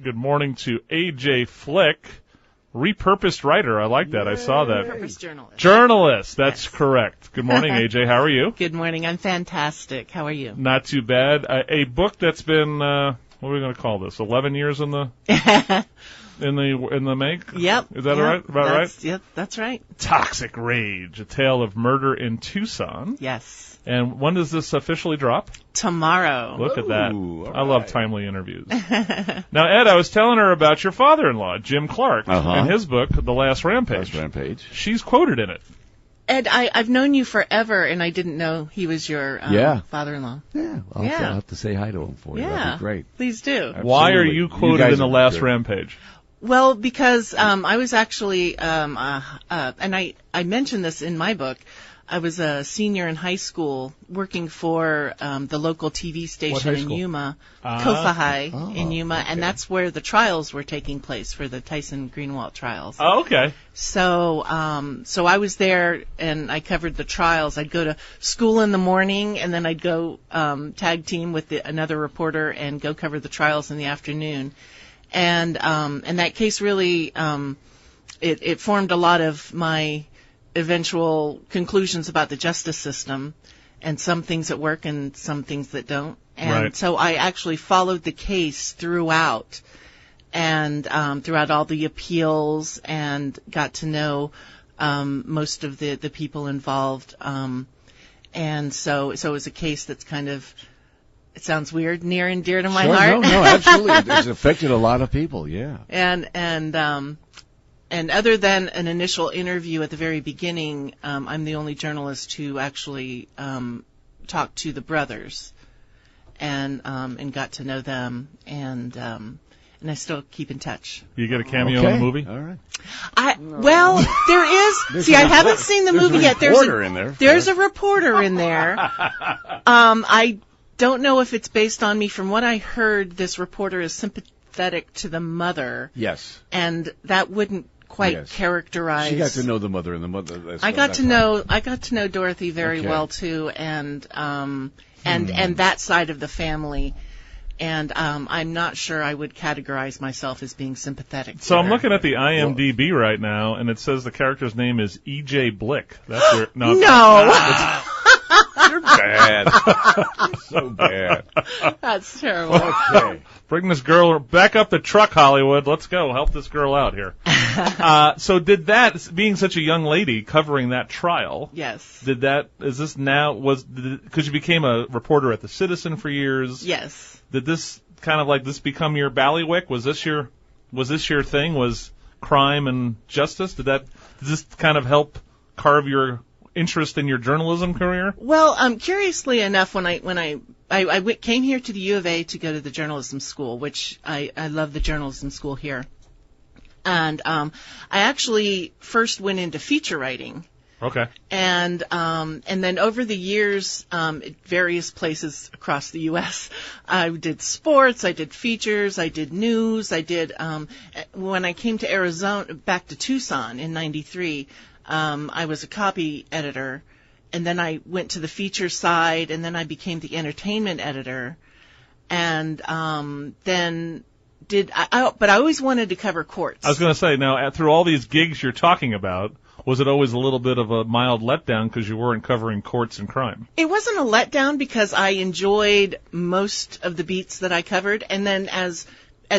Good morning to A.J. Flick, repurposed writer. I like that. I saw that. Repurposed journalist. Journalist, that's correct. Good morning, A.J. How are you? Good morning. I'm fantastic. How are you? Not too bad. A book that's been, what are we going to call this, 11 years in the in the make? Yep. Is that right? About right? Yep, that's right. Toxic Rage, a tale of murder in Tucson. Yes. And when does this officially drop? Tomorrow. Look at that. Ooh, I love timely interviews. Now, Ed, I was telling her about your father-in-law, Jim Clark, and his book, The Last Rampage. Last Rampage. She's quoted in it. Ed, I've known you forever, and I didn't know he was your father-in-law. Yeah, I'll have to say hi to him for you. Yeah. That'd be great. Please do. Absolutely. Why are you quoted in The Last Rampage? Well, because I was actually, and I mentioned this in my book, I was a senior in high school working for the local TV station in Yuma, Kofa High in Yuma, and that's where the trials were taking place for the Tyson Greenwald trials. Oh, okay. So I was there and I covered the trials. I'd go to school in the morning and then I'd go tag team with another reporter and go cover the trials in the afternoon. And that case really it formed a lot of my eventual conclusions about the justice system, and some things that work and some things that don't. And so I actually followed the case throughout, and throughout all the appeals, and got to know most of the people involved. And so it was a case that's kind of, it sounds weird, near and dear to my heart. No, absolutely. It's affected a lot of people, yeah. And other than an initial interview at the very beginning, I'm the only journalist who actually talked to the brothers and got to know them, and I still keep in touch. You get a cameo in the movie? All right. Well, there is. See, I haven't seen the movie yet. There's a reporter in there. I don't know if it's based on me. From what I heard, this reporter is sympathetic to the mother. Yes. And that wouldn't quite characterize. She got to know the mother, and the mother. I got to know Dorothy very well too, and that side of the family. And I'm not sure I would categorize myself as being sympathetic. So I'm looking at the IMDb right now, and it says the character's name is E.J. Blick. That's your no. You're bad. You're so bad. That's terrible. Okay. Bring this girl back up the truck, Hollywood. Let's go. Help this girl out here. So did that, being such a young lady covering that trial? Yes. Because you became a reporter at the Citizen for years? Yes. Did this kind of like this become your bailiwick? Was this your thing? Was crime and justice? Did this kind of help carve your interest in your journalism career? Well, curiously enough, when I came here to the U of A to go to the journalism school, which I love the journalism school here, and I actually first went into feature writing. Okay. And then over the years, at various places across the U.S., I did sports, I did features, I did news, I did, when I came to Arizona, back to Tucson in '93, I was a copy editor, and then I went to the feature side, and then I became the entertainment editor, and but I always wanted to cover courts. I was going to say, now, through all these gigs you're talking about, was it always a little bit of a mild letdown because you weren't covering courts and crime? It wasn't a letdown because I enjoyed most of the beats that I covered, and then as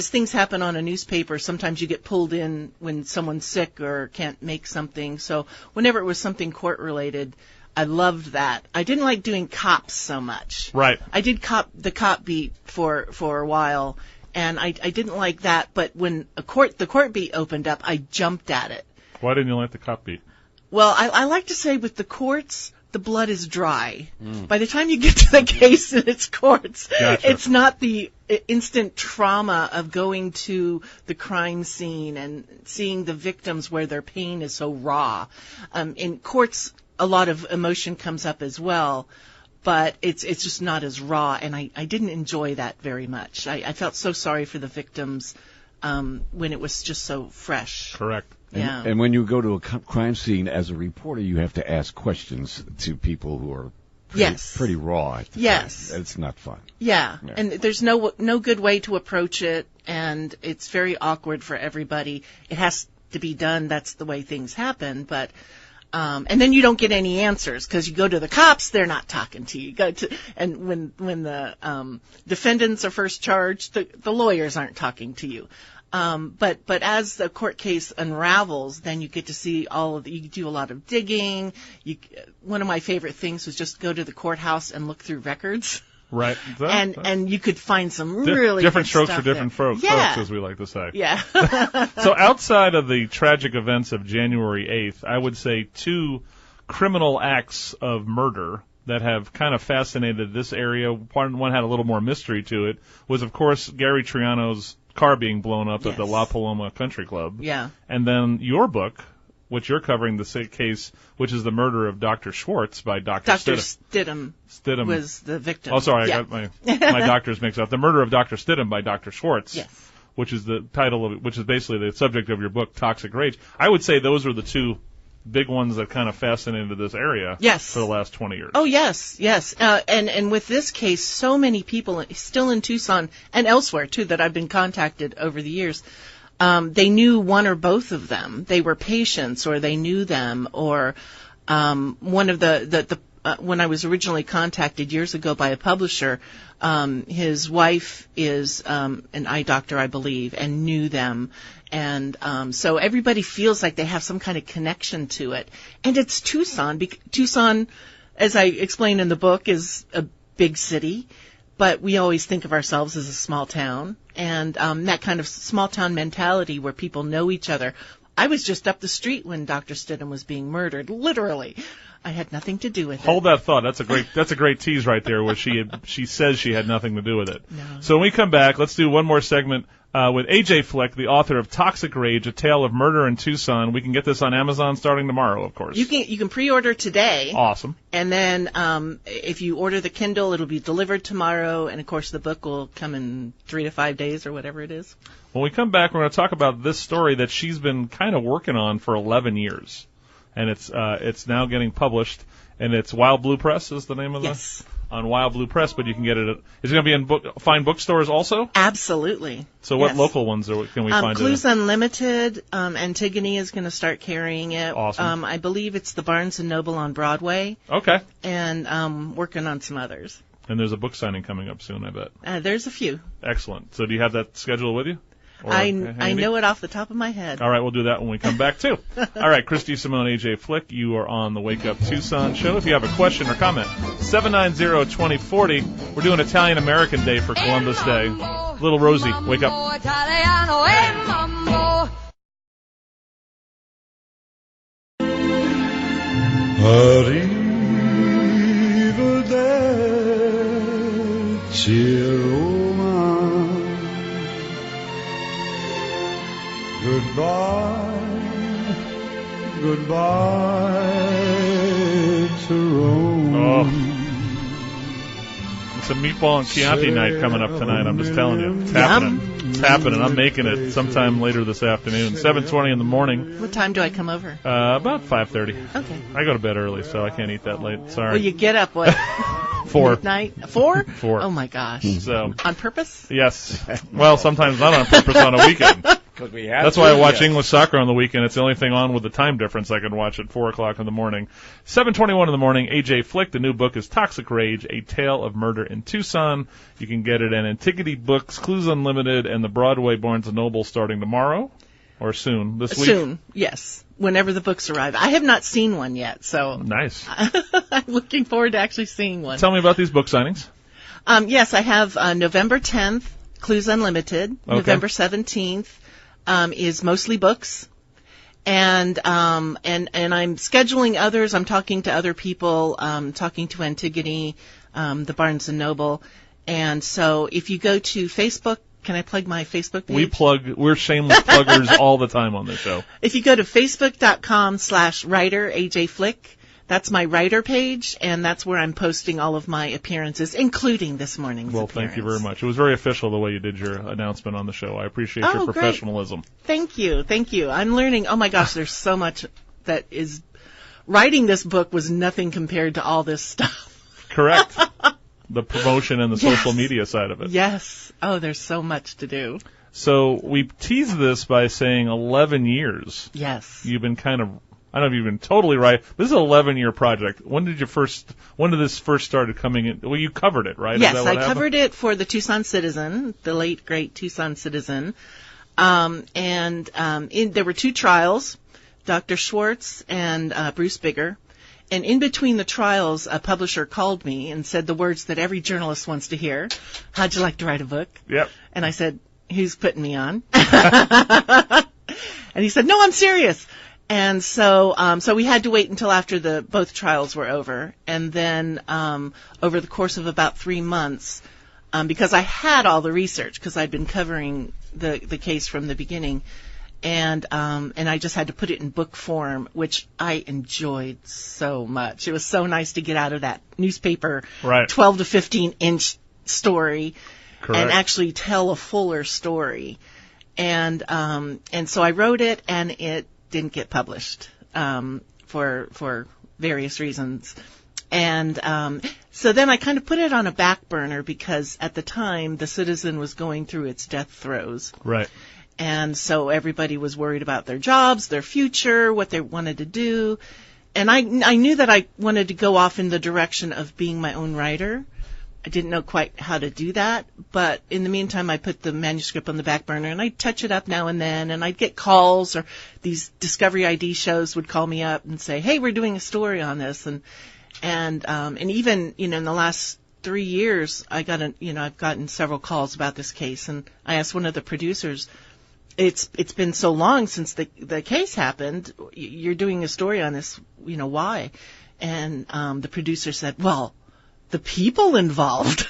things happen on a newspaper, sometimes you get pulled in when someone's sick or can't make something. So whenever it was something court-related, I loved that. I didn't like doing cops so much. Right. I did the cop beat for a while, and I didn't like that. But when the court beat opened up, I jumped at it. Why didn't you like the cop beat? Well, I like to say with the courts, the blood is dry. By the time you get to the case in its courts, it's not the instant trauma of going to the crime scene and seeing the victims where their pain is so raw. In courts, a lot of emotion comes up as well, but it's just not as raw, and I didn't enjoy that very much. I felt so sorry for the victims when it was just so fresh. Correct. Yeah. And when you go to a crime scene as a reporter, you have to ask questions to people who are pretty raw. At the Yes. time. It's not fun. Yeah. Yeah. And there's no good way to approach it, and it's very awkward for everybody. It has to be done. That's the way things happen, but. And then you don't get any answers because you go to the cops, they're not talking to you. And when the defendants are first charged, the lawyers aren't talking to you. But as the court case unravels, then you get to see you do a lot of digging. One of my favorite things was just go to the courthouse and look through records. Right. And you could find some really different good strokes stuff for different there. folks, as we like to say. Yeah. So outside of the tragic events of January 8th, I would say two criminal acts of murder that have kind of fascinated this area. One had a little more mystery to it, was, of course, Gary Triano's car being blown up at the La Paloma Country Club. Yeah. And then your book, which you're covering the case, which is the murder of Dr. Schwartz by Dr. Stidham was the victim. Oh, sorry, Yeah. I got my doctors mixed up. The Murder of Dr. Stidham by Dr. Schwartz. Yes. Which is the title of it, which is basically the subject of your book, Toxic Rage. I would say those are the two big ones that kind of fascinated this area for the last 20 years. Oh, yes. And with this case, so many people still in Tucson and elsewhere, too, that I've been contacted over the years, they knew one or both of them. They were patients, or they knew them, or one of when I was originally contacted years ago by a publisher, his wife is an eye doctor, I believe, and knew them. And so everybody feels like they have some kind of connection to it. And it's Tucson. Tucson, as I explained in the book, is a big city, but we always think of ourselves as a small town. And that kind of small town mentality where people know each other. I was just up the street when Dr. Stidham was being murdered, literally. I had nothing to do with it. Hold that thought. That's a great tease right there, where she says she had nothing to do with it. No. So when we come back, let's do one more segment with AJ Flick, the author of Toxic Rage: A Tale of Murder in Tucson. We can get this on Amazon starting tomorrow, of course. You can pre-order today. Awesome. And then if you order the Kindle, it'll be delivered tomorrow, and of course the book will come in 3 to 5 days or whatever it is. When we come back, we're going to talk about this story that she's been kind of working on for 11 years. And it's now getting published, and it's Wild Blue Press is the name of on Wild Blue Press, but you can get it is it going to be in fine bookstores also? Absolutely. So what local ones can we find Clues Unlimited, Antigone is going to start carrying it. Awesome. I believe it's the Barnes & Noble on Broadway. Okay. And working on some others. And there's a book signing coming up soon, I bet. There's a few. Excellent. So do you have that schedule with you? I know it off the top of my head. All right, we'll do that when we come back, too. All right, Chris DeSimone, AJ Flick, you are on the Wake Up Tucson show. If you have a question or comment, 790-2040. We're doing Italian American Day for Columbus Day. Little Rosie, wake up. Arrivederci, Roma. Goodbye to Rome. Oh. It's a meatball and Chianti night coming up tonight, I'm just telling you. It's happening. It's happening. I'm making it sometime later this afternoon, 7:20 in the morning. What time do I come over? About 5:30. Okay. I go to bed early, so I can't eat that late. Sorry. Well, you get up, what? 4. Midnight? 4? 4. Oh, my gosh. So. On purpose? Yes. Well, sometimes not on purpose on a weekend. That's why I watch English soccer on the weekend. It's the only thing on with the time difference I can watch at 4 o'clock in the morning. 7:21 in the morning, AJ Flick. The new book is Toxic Rage, A Tale of Murder in Tucson. You can get it in Antigone Books, Clues Unlimited, and the Broadway Barnes & Noble starting tomorrow or soon this week. Soon, yes. Whenever the books arrive. I have not seen one yet, so. Nice. I'm looking forward to actually seeing one. Tell me about these book signings. Yes, I have November 10th, Clues Unlimited. Okay. November 17th. Is mostly books, and I'm scheduling others. I'm talking to other people, talking to Antigone, the Barnes & Noble, and so if you go to Facebook, can I plug my Facebook page? We're shameless pluggers all the time on this show. If you go to facebook.com/writer AJ Flick, that's my writer page, and that's where I'm posting all of my appearances, including this morning's appearance. Well, thank you very much. It was very official the way you did your announcement on the show. I appreciate your professionalism. Great. Thank you. I'm learning. Oh, my gosh, there's so much that is... Writing this book was nothing compared to all this stuff. Correct. The promotion and the social media side of it. Yes. Oh, there's so much to do. So we tease this by saying 11 years. Yes. You've been kind of, I don't know if you've been totally right. This is an 11-year project. When did this first started coming in? Well, you covered it, right? Yes, I covered it for the Tucson Citizen, the late, great Tucson Citizen. There were 2 trials, Dr. Schwartz and Bruce Bigger. And in between the trials, a publisher called me and said the words that every journalist wants to hear. How'd you like to write a book? Yep. And I said, who's putting me on? And he said, no, I'm serious. And so we had to wait until after both trials were over. And then, over the course of about 3 months, because I had all the research, because I'd been covering the case from the beginning, and I just had to put it in book form, which I enjoyed so much. It was so nice to get out of that newspaper, right, 12 to 15 inch story. Correct. And actually tell a fuller story. And so I wrote it, and it didn't get published, for various reasons. And, so then I kind of put it on a back burner because at the time the Citizen was going through its death throes. Right. And so everybody was worried about their jobs, their future, what they wanted to do. And I knew that I wanted to go off in the direction of being my own writer. I didn't know quite how to do that, but in the meantime, I put the manuscript on the back burner, and I'd touch it up now and then, and I'd get calls, or these Discovery ID shows would call me up and say, hey, we're doing a story on this, and even, in the last 3 years, I've gotten several calls about this case, and I asked one of the producers, it's been so long since the case happened, you're doing a story on this, why? And the producer said, well, the people involved.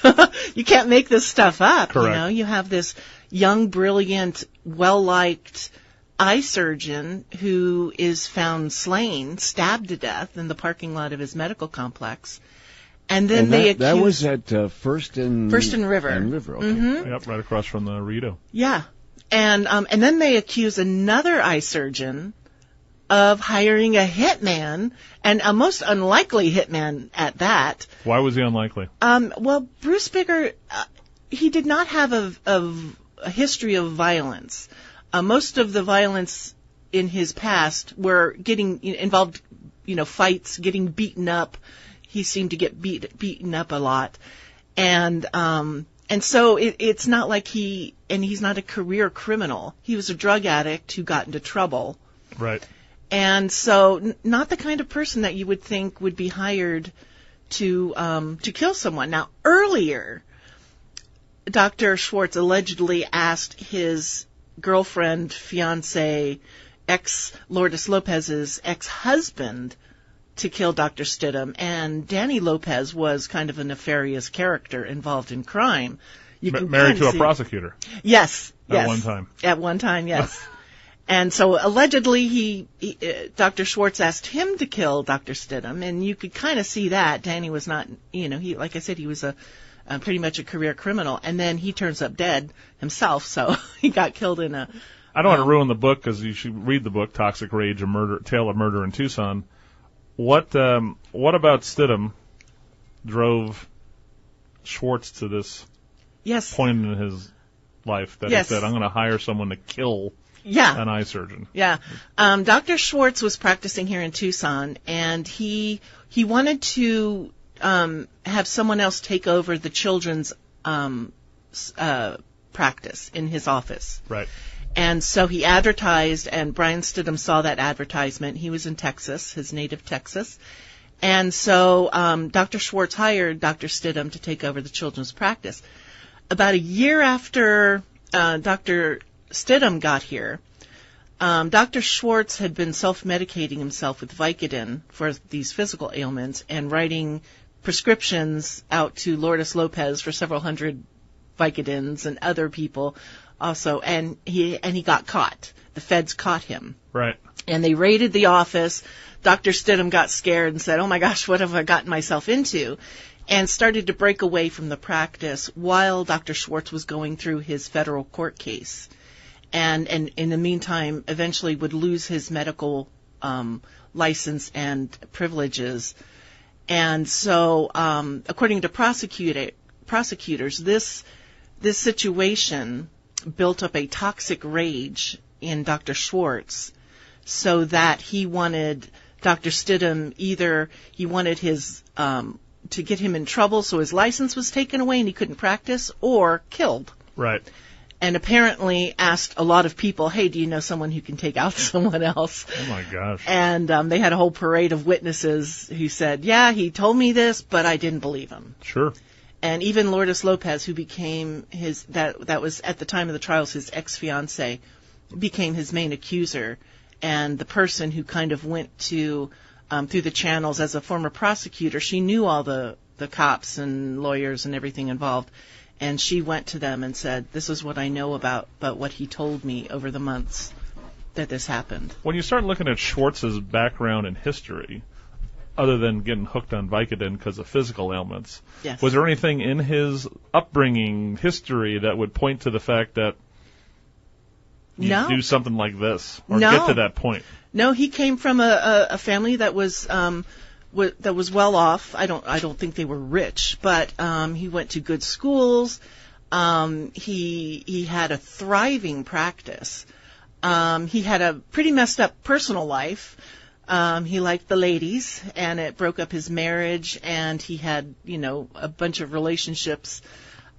You can't make this stuff up. Correct. You have this young, brilliant, well-liked eye surgeon who is found slain, stabbed to death in the parking lot of his medical complex. And then that was at First and River. And River, okay. Mm-hmm. Yep, right across from the Rito. Yeah. And then they accuse another eye surgeon of hiring a hitman, and a most unlikely hitman at that. Why was he unlikely? Well, Bruce Bigger, he did not have a history of violence. Most of the violence in his past were involved, fights, getting beaten up. He seemed to get beaten up a lot. And so it's not like he's not a career criminal. He was a drug addict who got into trouble. Right. And so not the kind of person that you would think would be hired to kill someone. Now, earlier, Dr. Schwartz allegedly asked his girlfriend, fiancé, Lourdes Lopez's ex-husband to kill Dr. Stidham, and Danny Lopez was kind of a nefarious character involved in crime. Married to a prosecutor. Yes. At one time. At one time, yes. And so allegedly Dr. Schwartz asked him to kill Dr. Stidham, and you could kind of see that. Danny was not, like I said, he was pretty much a career criminal, and then he turns up dead himself, so he got killed in a... I don't want to ruin the book, because you should read the book, Toxic Rage, A Tale of Murder in Tucson. What about Stidham drove Schwartz to this point in his life that he said, I'm going to hire someone to kill an eye surgeon? Yeah. Dr. Schwartz was practicing here in Tucson, and he wanted to have someone else take over the children's practice in his office. Right. And so he advertised, and Brian Stidham saw that advertisement. He was in Texas, his native Texas. And so Dr. Schwartz hired Dr. Stidham to take over the children's practice. About a year after Dr. Stidham got here, Dr. Schwartz had been self-medicating himself with Vicodin for these physical ailments and writing prescriptions out to Lourdes Lopez for several hundred Vicodins and other people also, and he got caught. The feds caught him. Right. And they raided the office. Dr. Stidham got scared and said, oh my gosh, what have I gotten myself into? And started to break away from the practice while Dr. Schwartz was going through his federal court case. And in the meantime, eventually would lose his medical license and privileges. And so, according to prosecutors, this situation built up a toxic rage in Dr. Schwartz, so that he wanted Dr. Stidham he wanted his to get him in trouble, so his license was taken away and he couldn't practice, or killed. Right. And apparently asked a lot of people, hey, do you know someone who can take out someone else? Oh, my gosh. And they had a whole parade of witnesses who said, yeah, he told me this, but I didn't believe him. Sure. And even Lourdes Lopez, who became that was at the time of the trials his ex-fiancée, became his main accuser, and the person who kind of went to through the channels as a former prosecutor. She knew all the cops and lawyers and everything involved, and she went to them and said, this is what I know about what he told me over the months that this happened. When you start looking at Schwartz's background and history, other than getting hooked on Vicodin because of physical ailments, Yes. was there anything in his upbringing history that would point to the fact that you No. do something like this or No. get to that point? No, he came from a family that was well off. I don't think they were rich, but he went to good schools. He had a thriving practice. He had a pretty messed up personal life. He liked the ladies, and it broke up his marriage, and he had, a bunch of relationships.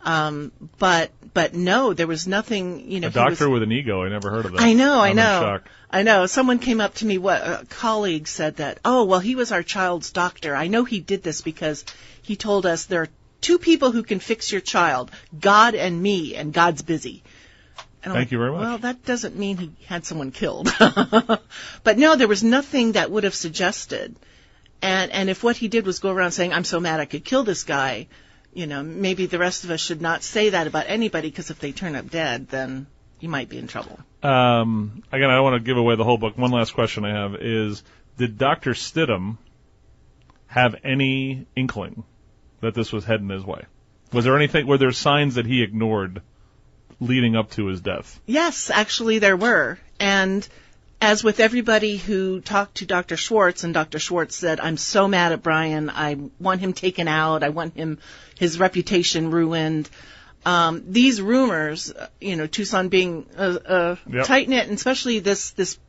But no, there was nothing, A doctor with an ego, I never heard of that. I know. I'm in shock. I know. Someone came up to me, a colleague said that, oh, well, he was our child's doctor. I know he did this because he told us there are two people who can fix your child, God and me, and God's busy. And Thank you very much. Well, that doesn't mean he had someone killed. But no, there was nothing that would have suggested. And if what he did was go around saying, I'm so mad I could kill this guy, maybe the rest of us should not say that about anybody, because if they turn up dead, then you might be in trouble. Again, I don't want to give away the whole book. One last question I have is, did Dr. Stidham have any inkling that this was heading his way? Were there signs that he ignored leading up to his death? Yes, actually there were. And as with everybody who talked to Dr. Schwartz, and Dr. Schwartz said, I'm so mad at Brian, I want him taken out, I want his reputation ruined. These rumors, Tucson being Yep. tight-knit, and especially this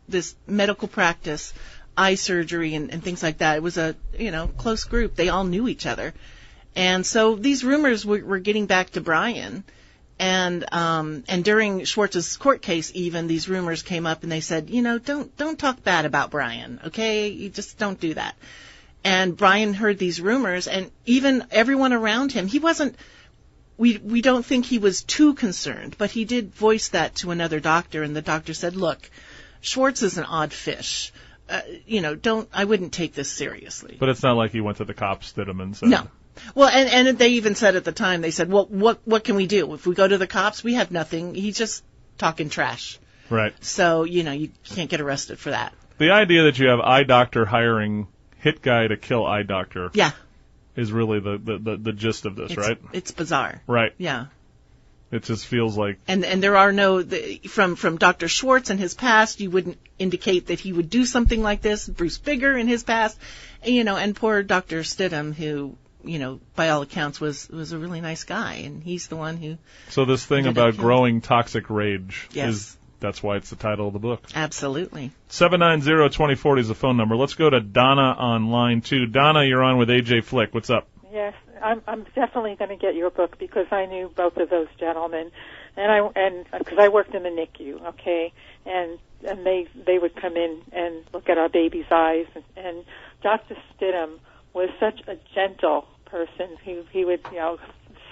medical practice, eye surgery and things like that, it was a, close group. They all knew each other. And so these rumors were getting back to Brian. And during Schwartz's court case, even, these rumors came up, and they said, don't talk bad about Brian, okay? You just don't do that. And Brian heard these rumors, and even everyone around him, he wasn't, we don't think he was too concerned, but he did voice that to another doctor, and the doctor said, look, Schwartz is an odd fish. I wouldn't take this seriously. But it's not like he went to the cops, did him, and said... No. Well, and they even said at the time, they said, well, what can we do? If we go to the cops, we have nothing. He's just talking trash. Right. So, you can't get arrested for that. The idea that you have eye doctor hiring hit guy to kill eye doctor Yeah. is really the gist of this, right? It's bizarre. Right. Yeah. It just feels like... And there are from Dr. Schwartz in his past, you wouldn't indicate that he would do something like this. Bruce Bigger in his past, and poor Dr. Stidham, who... by all accounts was a really nice guy, and he's the one who... So this thing about growing toxic rage, Yes. That's why it's the title of the book. Absolutely. 790-2040 is the phone number. Let's go to Donna on line 2. Donna, you're on with AJ Flick. What's up? Yes, I'm definitely going to get your book, because I knew both of those gentlemen, and because I worked in the NICU, okay, and they would come in and look at our baby's eyes, and Dr. Stidham was such a gentle person. He would,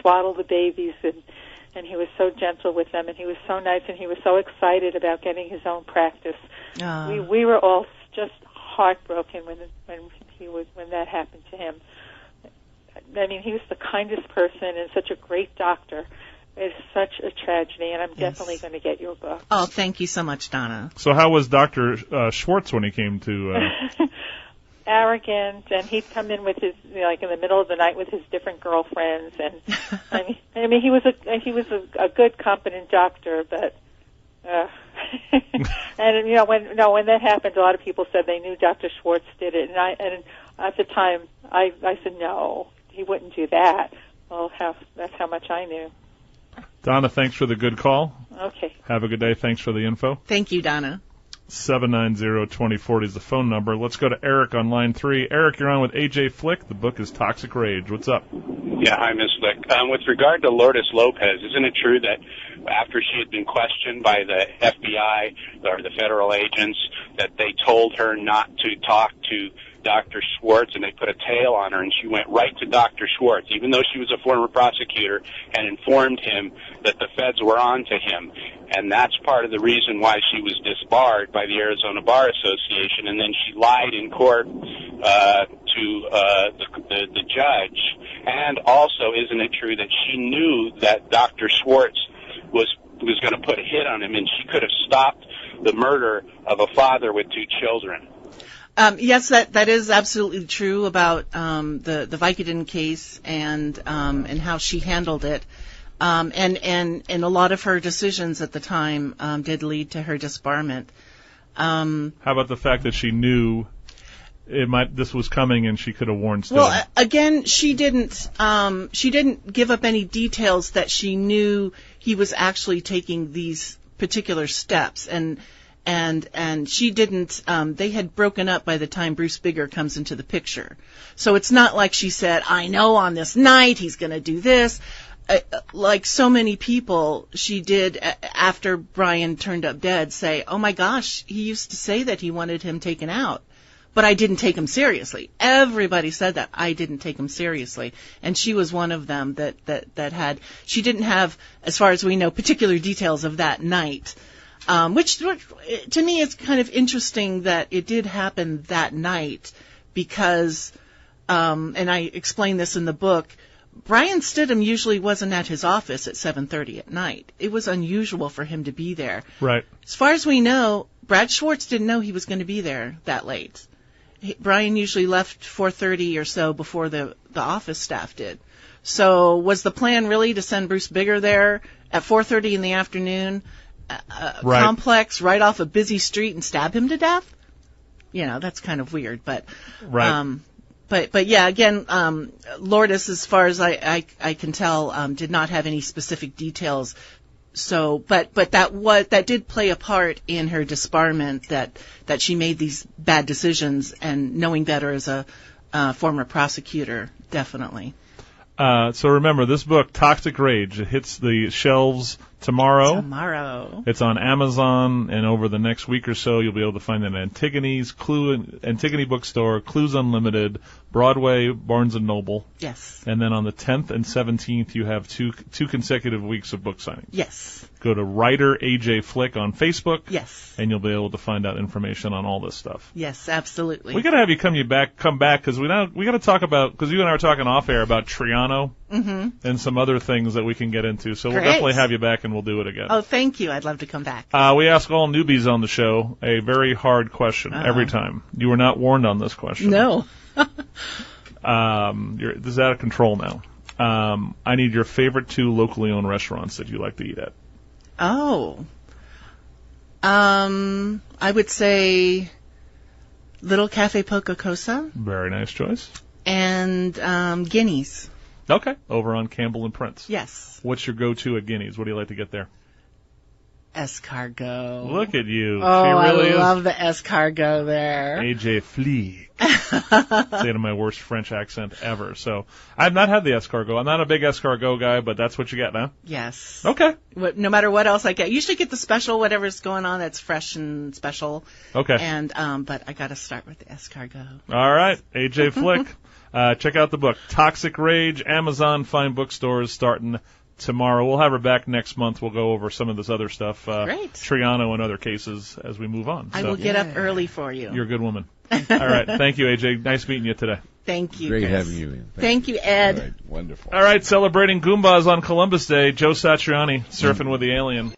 swaddle the babies, and he was so gentle with them, and he was so nice, and he was so excited about getting his own practice. We were all just heartbroken when that happened to him. I mean, he was the kindest person and such a great doctor. It's such a tragedy, and I'm definitely going to get your book. Oh, thank you so much, Donna. So how was Dr. Schwartz when he came to... Arrogant, and he'd come in with his, in the middle of the night with his different girlfriends, and I mean, he was a good, competent doctor, but and when that happened, a lot of people said they knew Dr. Schwartz did it, and at the time, I said, no, he wouldn't do that. Well, that's how much I knew. Donna, thanks for the good call. Okay. Have a good day. Thanks for the info. Thank you, Donna. 790-2040 is the phone number. Let's go to Eric on line 3. Eric, you're on with AJ Flick. The book is Toxic Rage. What's up? Yeah, hi, Ms. Flick. With regard to Lourdes Lopez, isn't it true that after she had been questioned by the FBI or the federal agents that they told her not to talk to Dr. Schwartz, and they put a tail on her, and she went right to Dr. Schwartz, even though she was a former prosecutor, and informed him that the feds were on to him. And that's part of the reason why she was disbarred by the Arizona Bar Association, and then she lied in court to the judge. And also, isn't it true that she knew that Dr. Schwartz was going to put a hit on him, and she could have stopped the murder of a father with 2 children? Yes, that is absolutely true about the Vicodin case and how she handled it. And a lot of her decisions at the time did lead to her disbarment. How about the fact that she knew this was coming and she could have warned Stidham? Well, again, she didn't give up any details that she knew he was actually taking these particular steps, and she didn't, they had broken up by the time Bruce Bigger comes into the picture. So it's not like she said, I know on this night he's going to do this. Like so many people, she did, after Brian turned up dead, say, oh my gosh, he used to say that he wanted him taken out, but I didn't take him seriously. Everybody said that. I didn't take him seriously. And she was one of them that had, she didn't have, as far as we know, particular details of that night. Which to me is kind of interesting that it did happen that night because, and I explain this in the book, Brian Stidham usually wasn't at his office at 7:30 at night. It was unusual for him to be there. Right. As far as we know, Brad Schwartz didn't know he was going to be there that late. Brian usually left 4:30 or so before the office staff did. So was the plan really to send Bruce Bigger there at 4:30 in the afternoon? Right. Complex right off a busy street and stab him to death? You know, that's kind of weird, but right. But yeah, again, Lourdes, as far as I can tell, did not have any specific details. So, but that did play a part in her disbarment, that she made these bad decisions, and knowing better as a former prosecutor, definitely. So remember, this book, Toxic Rage, it hits the shelves tomorrow. It's on Amazon, and over the next week or so, you'll be able to find it at Antigone Bookstore, Clues Unlimited, Broadway, Barnes & Noble. Yes. And then on the 10th and 17th, you have two consecutive weeks of book signings. Yes. Go to writer AJ Flick on Facebook. Yes. And you'll be able to find out information on all this stuff. Yes, absolutely. We got to have you come back, because we got to talk about, because you and I were talking off air about Triano and some other things that we can get into. So Great. We'll definitely have you back, and we'll do it again. Oh, thank you. I'd love to come back. We ask all newbies on the show a very hard question every time. You were not warned on this question. No. This is out of control now. I need your favorite 2 locally owned restaurants that you like to eat at. Oh. I would say Little Cafe Poca Cosa. Very nice choice. And Guineas. Okay. Over on Campbell and Prince. Yes. What's your go-to at Guineas? What do you like to get there? Escargot. Look at you. Oh, she really I love the escargot there. AJ Flick. Say it in my worst French accent ever. So I've not had the escargot. I'm not a big escargot guy, but that's what you get now. Yes. Okay. No matter what else I get, usually get the special, whatever's going on that's fresh and special. Okay. And but I got to start with the escargot. All right, AJ Flick. Check out the book, Toxic Rage. Amazon, fine bookstores starting tomorrow. We'll have her back next month. We'll go over some of this other stuff, Great. Triano and other cases as we move on. I will get up early for you. You're a good woman. All right. Thank you, AJ. Nice meeting you today. Thank you, Great Chris. having you in. Thank you, Ed. All right, wonderful. All right, celebrating Goombas on Columbus Day, Joe Satriani, surfing with the alien.